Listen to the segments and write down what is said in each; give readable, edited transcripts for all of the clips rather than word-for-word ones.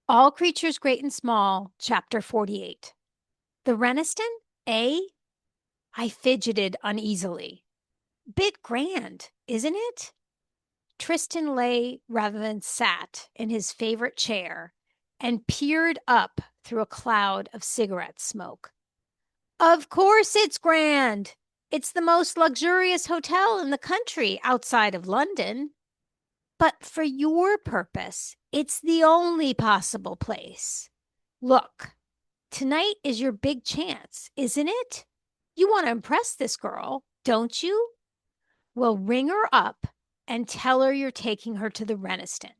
All Creatures Great and Small, Chapter 48. The Reniston? Eh? I fidgeted uneasily. Bit grand, isn't it? Tristan lay rather than sat in his favorite chair and peered up through a cloud of cigarette smoke. Of course it's grand. It's the most luxurious hotel in the country outside of London. But for your purpose, it's the only possible place. Look, tonight is your big chance, isn't it? You want to impress this girl, don't you? Well, ring her up and tell her you're taking her to the Reniston.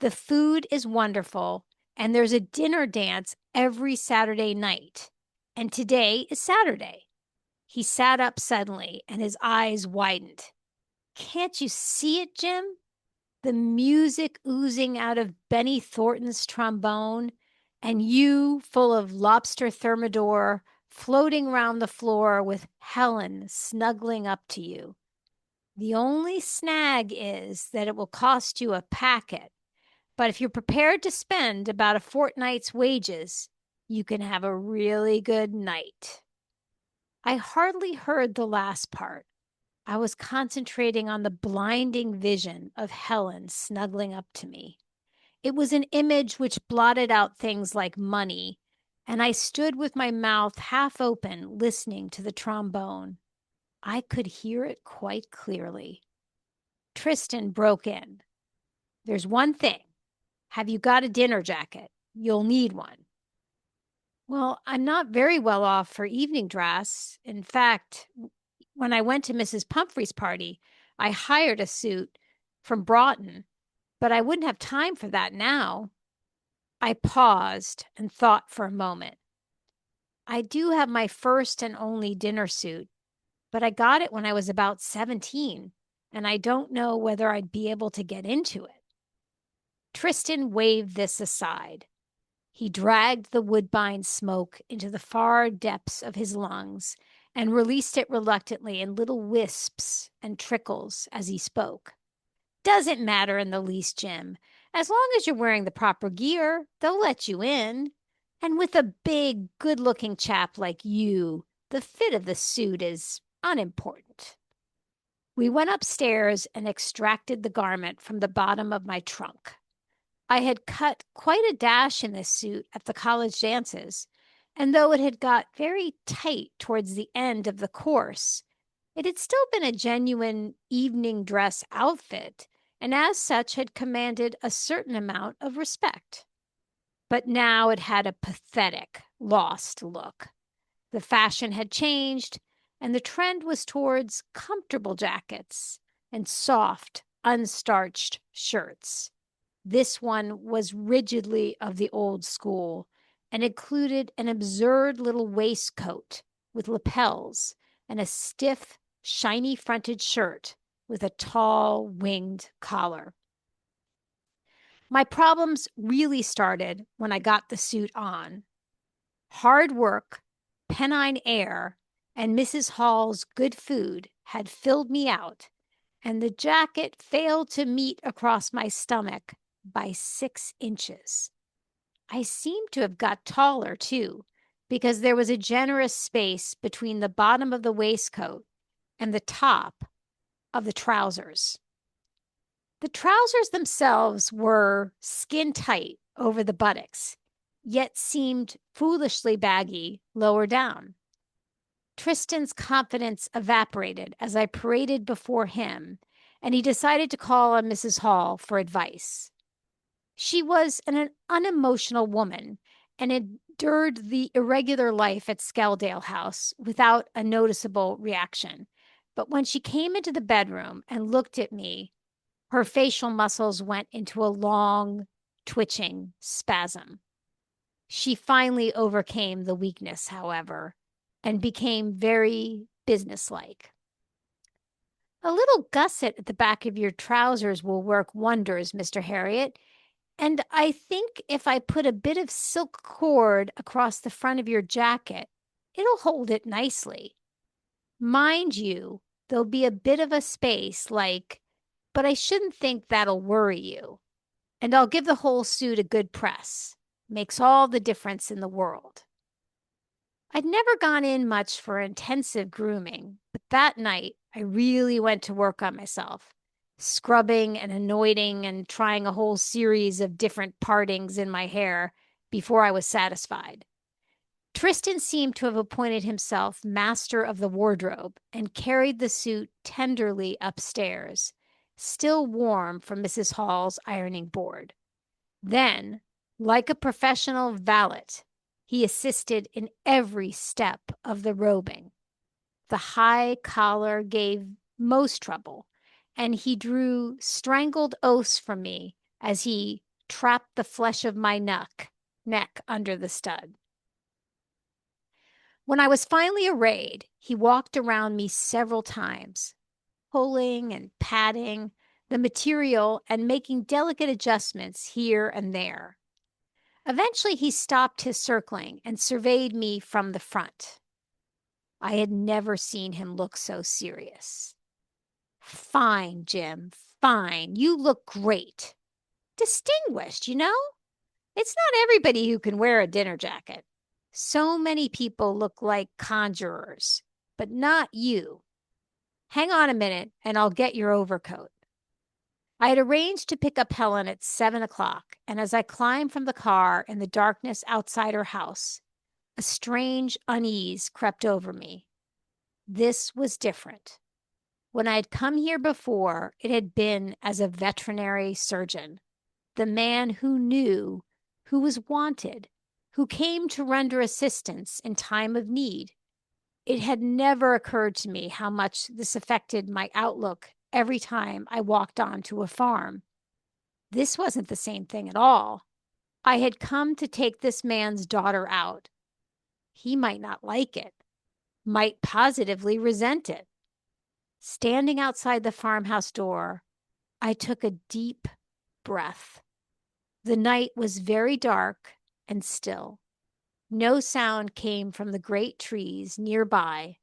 The food is wonderful, and there's a dinner dance every Saturday night. And today is Saturday. He sat up suddenly, and his eyes widened. Can't you see it, Jim? The music oozing out of Benny Thornton's trombone, and you full of lobster thermidor floating round the floor with Helen snuggling up to you. The only snag is that it will cost you a packet, but if you're prepared to spend about a fortnight's wages, you can have a really good night. I hardly heard the last part. I was concentrating on the blinding vision of Helen snuggling up to me. It was an image which blotted out things like money, and I stood with my mouth half open, listening to the trombone. I could hear it quite clearly. Tristan broke in. There's one thing. Have you got a dinner jacket? You'll need one. Well, I'm not very well off for evening dress. In fact, when I went to Mrs. Pumphrey's party, I hired a suit from Broughton, but I wouldn't have time for that now. I paused and thought for a moment. I do have my first and only dinner suit, but I got it when I was about 17, and I don't know whether I'd be able to get into it. Tristan waved this aside. He dragged the woodbine smoke into the far depths of his lungs and released it reluctantly in little wisps and trickles as he spoke. Doesn't matter in the least, Jim. As long as you're wearing the proper gear, they'll let you in. And with a big, good-looking chap like you, the fit of the suit is unimportant. We went upstairs and extracted the garment from the bottom of my trunk. I had cut quite a dash in this suit at the college dances, and though it had got very tight towards the end of the course, it had still been a genuine evening dress outfit, and as such had commanded a certain amount of respect. But now it had a pathetic, lost look. The fashion had changed, and the trend was towards comfortable jackets and soft, unstarched shirts. This one was rigidly of the old school and included an absurd little waistcoat with lapels and a stiff, shiny fronted shirt with a tall, winged collar. My problems really started when I got the suit on. Hard work, Pennine air, and Mrs. Hall's good food had filled me out, and the jacket failed to meet across my stomach by 6 inches. I seemed to have got taller, too, because there was a generous space between the bottom of the waistcoat and the top of the trousers. The trousers themselves were skin tight over the buttocks, yet seemed foolishly baggy lower down. Tristan's confidence evaporated as I paraded before him, and he decided to call on Mrs. Hall for advice. She was an unemotional woman and endured the irregular life at Skelldale House without a noticeable reaction. But when she came into the bedroom and looked at me, her facial muscles went into a long, twitching spasm. She finally overcame the weakness, however, and became very businesslike. A little gusset at the back of your trousers will work wonders, Mr. Harriet. And I think if I put a bit of silk cord across the front of your jacket, it'll hold it nicely. Mind you, there'll be a bit of a space, but I shouldn't think that'll worry you. and I'll give the whole suit a good press. Makes all the difference in the world. I'd never gone in much for intensive grooming, but that night I really went to work on myself, scrubbing and anointing and trying a whole series of different partings in my hair before I was satisfied. Tristan seemed to have appointed himself master of the wardrobe and carried the suit tenderly upstairs, still warm from Mrs. Hall's ironing board. Then, like a professional valet, he assisted in every step of the robing. The high collar gave most trouble, and he drew strangled oaths from me as he trapped the flesh of my neck under the stud. When I was finally arrayed, he walked around me several times, pulling and patting the material and making delicate adjustments here and there. Eventually, he stopped his circling and surveyed me from the front. I had never seen him look so serious. Fine, Jim, fine. You look great. Distinguished, you know? It's not everybody who can wear a dinner jacket. So many people look like conjurers, but not you. Hang on a minute and I'll get your overcoat. I had arranged to pick up Helen at 7 o'clock, and as I climbed from the car in the darkness outside her house, a strange unease crept over me. This was different. When I had come here before, it had been as a veterinary surgeon, the man who knew, who was wanted, who came to render assistance in time of need. It had never occurred to me how much this affected my outlook every time I walked onto a farm. This wasn't the same thing at all. I had come to take this man's daughter out. He might not like it, might positively resent it. Standing outside the farmhouse door, I took a deep breath. The night was very dark and still. No sound came from the great trees nearby,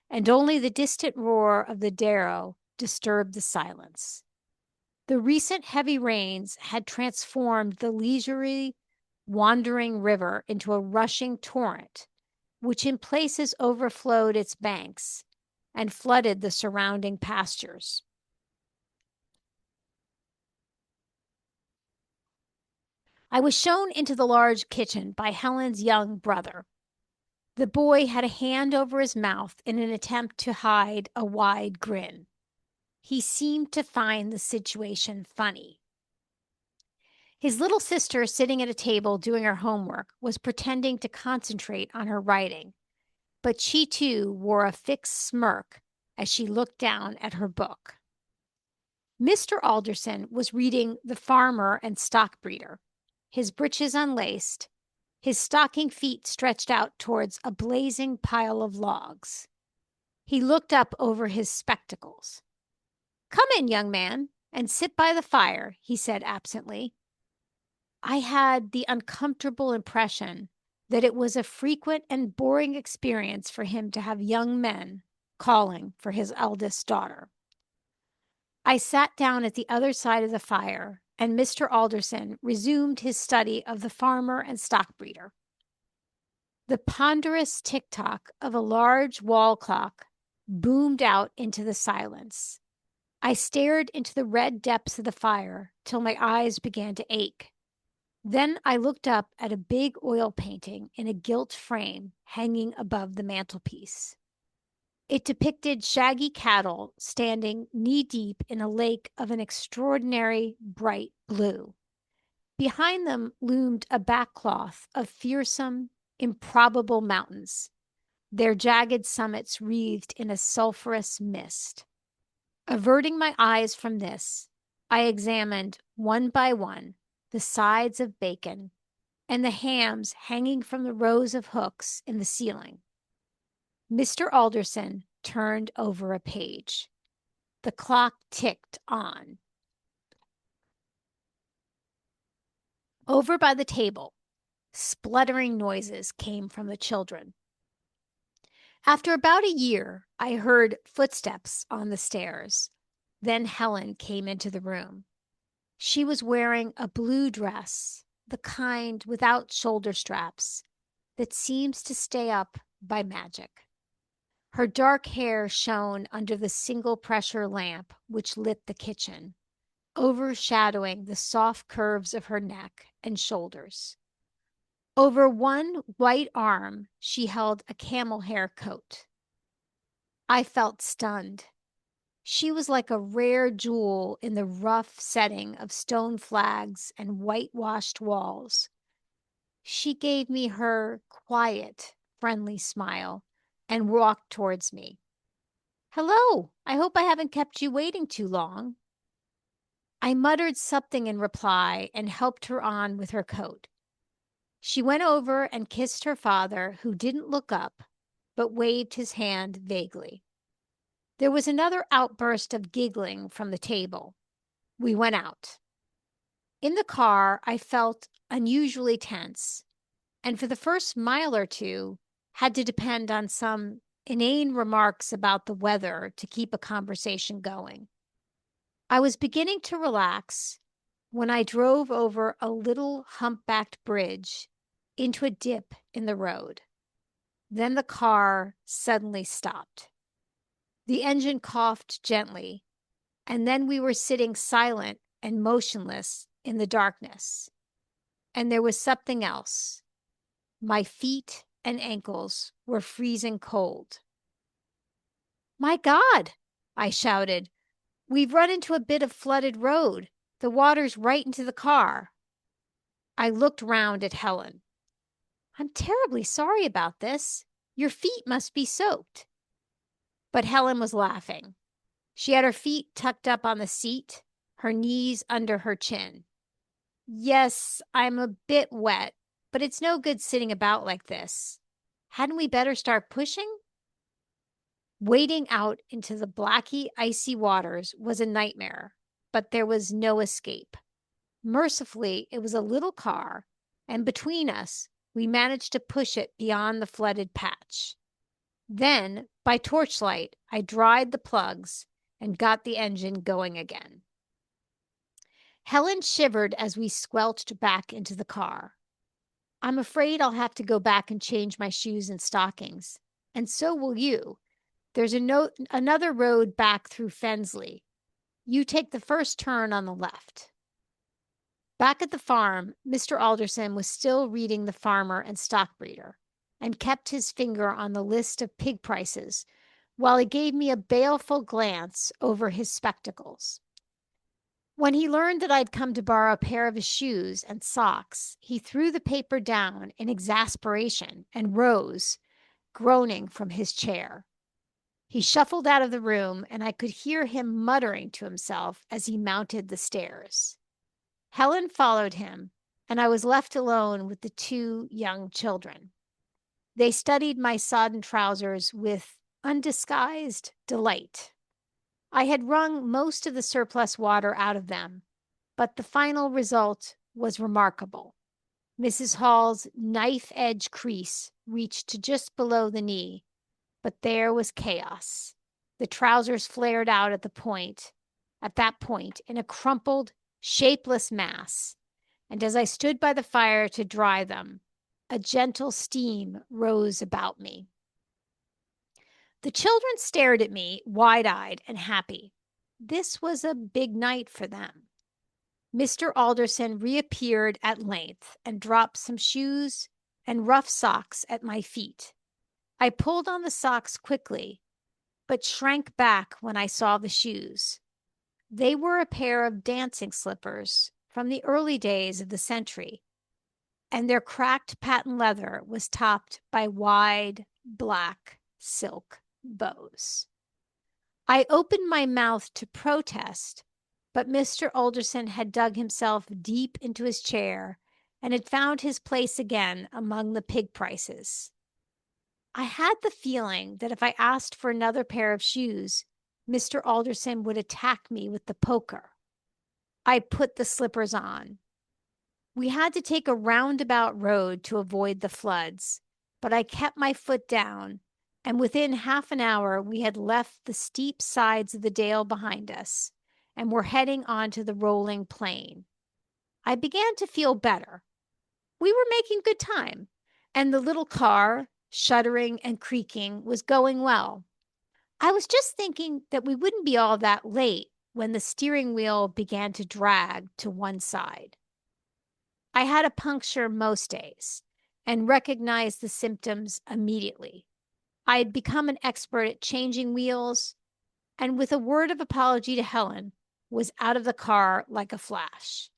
and only the distant roar of the Darro disturbed the silence. The recent heavy rains had transformed the leisurely, wandering river into a rushing torrent, which in places overflowed its banks and flooded the surrounding pastures. I was shown into the large kitchen by Helen's young brother. The boy had a hand over his mouth in an attempt to hide a wide grin. He seemed to find the situation funny. His little sister, sitting at a table doing her homework, was pretending to concentrate on her writing, but she too wore a fixed smirk as she looked down at her book. Mr. Alderson was reading The Farmer and Stock Breeder, his breeches unlaced, his stocking feet stretched out towards a blazing pile of logs. He looked up over his spectacles. "Come in, young man, and sit by the fire," he said absently. I had the uncomfortable impression that it was a frequent and boring experience for him to have young men calling for his eldest daughter. I sat down at the other side of the fire, and Mr. Alderson resumed his study of The Farmer and Stock Breeder. The ponderous tick-tock of a large wall clock boomed out into the silence. I stared into the red depths of the fire till my eyes began to ache. Then I looked up at a big oil painting in a gilt frame hanging above the mantelpiece. It depicted shaggy cattle standing knee-deep in a lake of an extraordinary bright blue. Behind them loomed a backcloth of fearsome, improbable mountains, their jagged summits wreathed in a sulphurous mist. Averting my eyes from this, I examined one by one the sides of bacon and the hams hanging from the rows of hooks in the ceiling. Mr. Alderson turned over a page. The clock ticked on. Over by the table, spluttering noises came from the children. After about a year, I heard footsteps on the stairs. Then Helen came into the room. She was wearing a blue dress, the kind without shoulder straps, that seems to stay up by magic. Her dark hair shone under the single pressure lamp which lit the kitchen, overshadowing the soft curves of her neck and shoulders. Over one white arm, she held a camel hair coat. I felt stunned. She was like a rare jewel in the rough setting of stone flags and whitewashed walls. She gave me her quiet, friendly smile and walked towards me. "Hello, I hope I haven't kept you waiting too long." I muttered something in reply and helped her on with her coat. She went over and kissed her father, who didn't look up, but waved his hand vaguely. There was another outburst of giggling from the table. We went out. In the car, I felt unusually tense, and for the first mile or two, had to depend on some inane remarks about the weather to keep a conversation going. I was beginning to relax when I drove over a little humpbacked bridge into a dip in the road. Then the car suddenly stopped. The engine coughed gently, and then we were sitting silent and motionless in the darkness. And there was something else. My feet and ankles were freezing cold. "My God," I shouted, "we've run into a bit of flooded road. The water's right into the car." I looked round at Helen. "I'm terribly sorry about this. Your feet must be soaked." But Helen was laughing. She had her feet tucked up on the seat, her knees under her chin. "Yes, I'm a bit wet, but it's no good sitting about like this. Hadn't we better start pushing?" Wading out into the blacky, icy waters was a nightmare, but there was no escape. Mercifully, it was a little car, and between us, we managed to push it beyond the flooded patch. Then, by torchlight, I dried the plugs and got the engine going again. Helen shivered as we squelched back into the car. "I'm afraid I'll have to go back and change my shoes and stockings, and so will you. There's another road back through Fensley. You take the first turn on the left." Back at the farm, Mr. Alderson was still reading The Farmer and Stockbreeder, and kept his finger on the list of pig prices while he gave me a baleful glance over his spectacles. When he learned that I'd come to borrow a pair of his shoes and socks, he threw the paper down in exasperation and rose, groaning from his chair. He shuffled out of the room, and I could hear him muttering to himself as he mounted the stairs. Helen followed him, and I was left alone with the two young children. They studied my sodden trousers with undisguised delight. I had wrung most of the surplus water out of them, but the final result was remarkable. Mrs. Hall's knife-edge crease reached to just below the knee, but there was chaos. The trousers flared out at that point in a crumpled, shapeless mass, and as I stood by the fire to dry them, a gentle steam rose about me. The children stared at me, wide-eyed and happy. This was a big night for them. Mr. Alderson reappeared at length and dropped some shoes and rough socks at my feet. I pulled on the socks quickly, but shrank back when I saw the shoes. They were a pair of dancing slippers from the early days of the century, and their cracked patent leather was topped by wide, black silk bows. I opened my mouth to protest, but Mr. Alderson had dug himself deep into his chair and had found his place again among the pig prices. I had the feeling that if I asked for another pair of shoes, Mr. Alderson would attack me with the poker. I put the slippers on. We had to take a roundabout road to avoid the floods, but I kept my foot down, and within half an hour we had left the steep sides of the dale behind us and were heading onto the rolling plain. I began to feel better. We were making good time, and the little car, shuddering and creaking, was going well. I was just thinking that we wouldn't be all that late when the steering wheel began to drag to one side. I had a puncture most days and recognized the symptoms immediately. I had become an expert at changing wheels, and with a word of apology to Helen, was out of the car like a flash.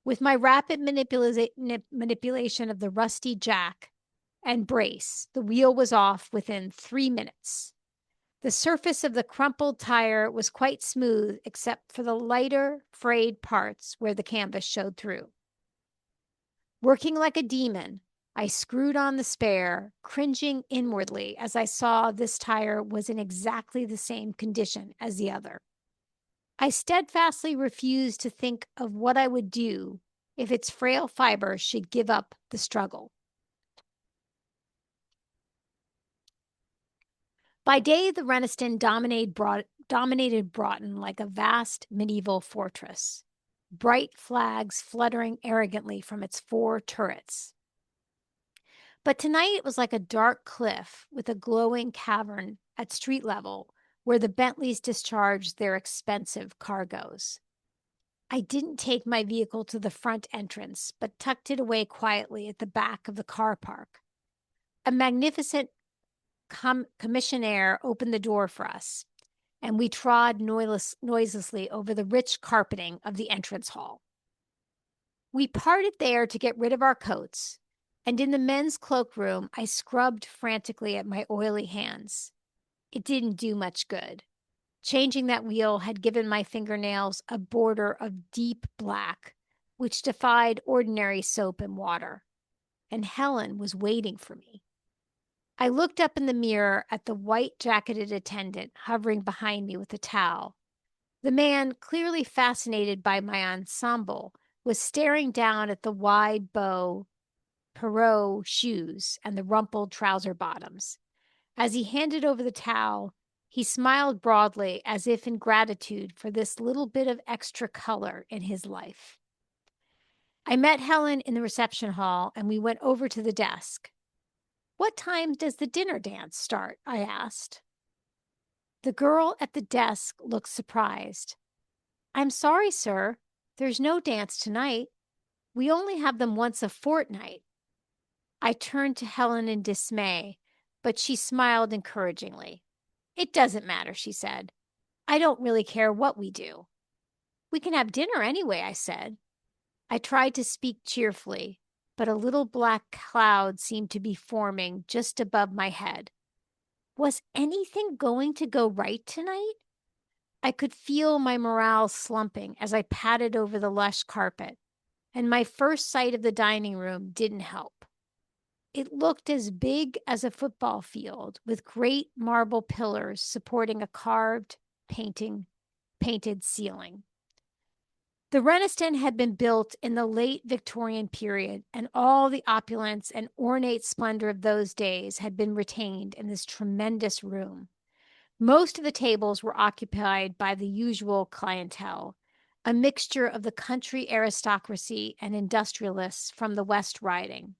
With my rapid manipulation of the rusty jack and brace, the wheel was off within 3 minutes. The surface of the crumpled tire was quite smooth except for the lighter, frayed parts where the canvas showed through. Working like a demon, I screwed on the spare, cringing inwardly as I saw this tire was in exactly the same condition as the other. I steadfastly refused to think of what I would do if its frail fibers should give up the struggle. By day, the Reniston dominated Broughton like a vast medieval fortress, bright flags fluttering arrogantly from its 4 turrets. But tonight it was like a dark cliff with a glowing cavern at street level where the Bentleys discharged their expensive cargoes. I didn't take my vehicle to the front entrance, but tucked it away quietly at the back of the car park. A magnificent commissionaire opened the door for us, and we trod noiselessly over the rich carpeting of the entrance hall. We parted there to get rid of our coats, and in the men's cloakroom, I scrubbed frantically at my oily hands. It didn't do much good. Changing that wheel had given my fingernails a border of deep black, which defied ordinary soap and water, and Helen was waiting for me. I looked up in the mirror at the white-jacketed attendant hovering behind me with a towel. The man, clearly fascinated by my ensemble, was staring down at the wide bow Perot shoes and the rumpled trouser bottoms. As he handed over the towel, he smiled broadly as if in gratitude for this little bit of extra color in his life. I met Helen in the reception hall, and we went over to the desk. "What time does the dinner dance start?" I asked. The girl at the desk looked surprised. "I'm sorry, sir. There's no dance tonight. We only have them once a fortnight." I turned to Helen in dismay, but she smiled encouragingly. "It doesn't matter," she said. "I don't really care what we do." "We can have dinner anyway," I said. I tried to speak cheerfully, but a little black cloud seemed to be forming just above my head. Was anything going to go right tonight? I could feel my morale slumping as I padded over the lush carpet, and my first sight of the dining room didn't help. It looked as big as a football field, with great marble pillars supporting a carved, painted ceiling. The Reniston had been built in the late Victorian period, and all the opulence and ornate splendor of those days had been retained in this tremendous room. Most of the tables were occupied by the usual clientele, a mixture of the country aristocracy and industrialists from the West Riding.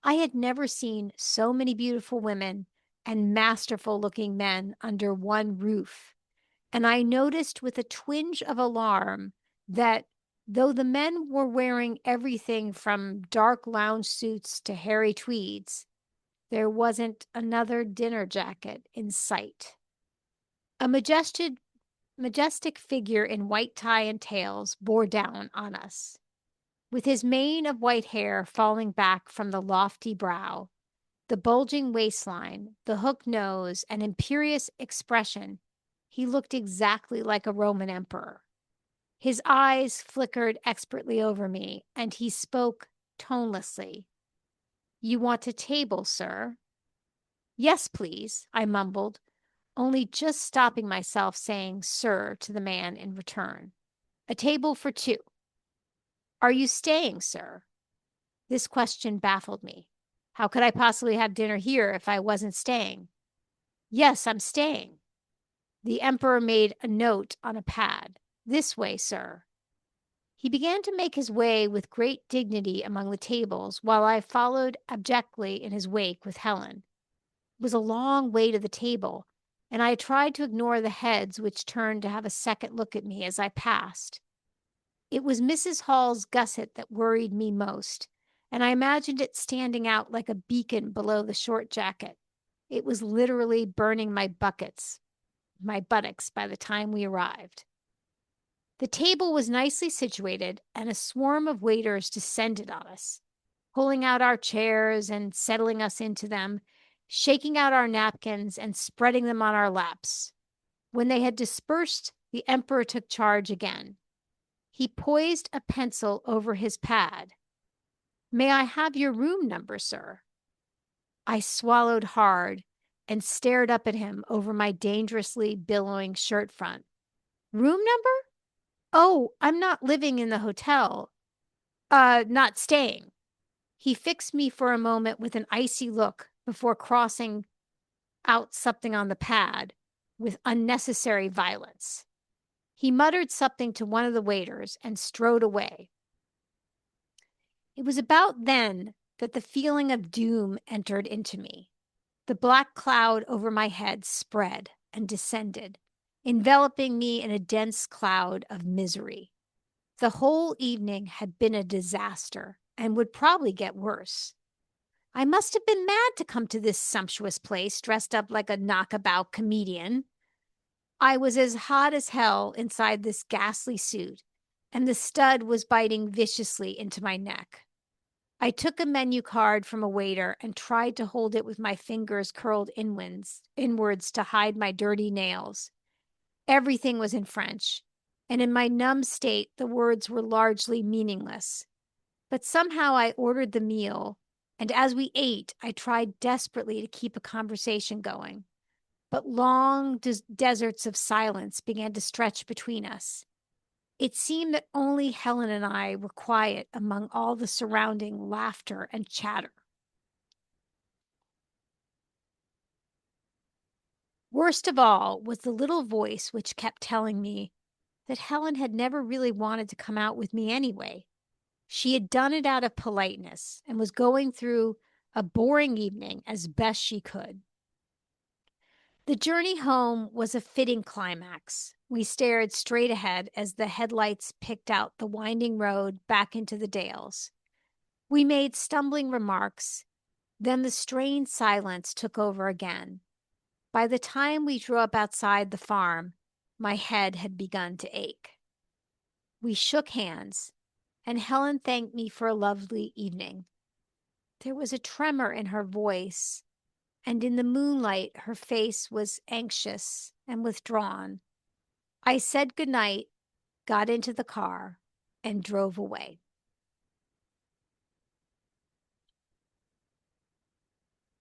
I had never seen so many beautiful women and masterful-looking men under one roof, and I noticed with a twinge of alarm that though the men were wearing everything from dark lounge suits to hairy tweeds, there wasn't another dinner jacket in sight. A majestic figure in white tie and tails bore down on us. With his mane of white hair falling back from the lofty brow, the bulging waistline, the hooked nose, and imperious expression, he looked exactly like a Roman emperor. His eyes flickered expertly over me, and he spoke tonelessly. "You want a table, sir?" "Yes, please," I mumbled, only just stopping myself saying "sir" to the man in return. "A table for 2. "Are you staying, sir?" This question baffled me. How could I possibly have dinner here if I wasn't staying? "Yes, I'm staying." The emperor made a note on a pad. This way, sir. He began to make his way with great dignity among the tables, while I followed abjectly in his wake with Helen. It was a long way to the table, and I tried to ignore the heads which turned to have a second look at me as I passed. It was Mrs. Hall's gusset that worried me most, and I imagined it standing out like a beacon below the short jacket. It was literally burning my buttocks by the time we arrived. The table was nicely situated, and a swarm of waiters descended on us, pulling out our chairs and settling us into them, shaking out our napkins and spreading them on our laps. When they had dispersed, the emperor took charge again. He poised a pencil over his pad. "May I have your room number, sir?" I swallowed hard and stared up at him over my dangerously billowing shirt front. "Room number? Oh, I'm not living in the hotel. Not staying." He fixed me for a moment with an icy look before crossing out something on the pad with unnecessary violence. He muttered something to one of the waiters and strode away. It was about then that the feeling of doom entered into me. The black cloud over my head spread and descended, enveloping me in a dense cloud of misery. The whole evening had been a disaster and would probably get worse. I must have been mad to come to this sumptuous place dressed up like a knockabout comedian. I was as hot as hell inside this ghastly suit, and the stud was biting viciously into my neck. I took a menu card from a waiter and tried to hold it with my fingers curled inwards to hide my dirty nails. Everything was in French, and in my numb state, the words were largely meaningless. But somehow I ordered the meal, and as we ate, I tried desperately to keep a conversation going. But long deserts of silence began to stretch between us. It seemed that only Helen and I were quiet among all the surrounding laughter and chatter. Worst of all was the little voice which kept telling me that Helen had never really wanted to come out with me anyway. She had done it out of politeness and was going through a boring evening as best she could. The journey home was a fitting climax. We stared straight ahead as the headlights picked out the winding road back into the dales. We made stumbling remarks. Then the strained silence took over again. By the time we drew up outside the farm, my head had begun to ache. We shook hands, and Helen thanked me for a lovely evening. There was a tremor in her voice, and in the moonlight her face was anxious and withdrawn. I said goodnight, got into the car, and drove away.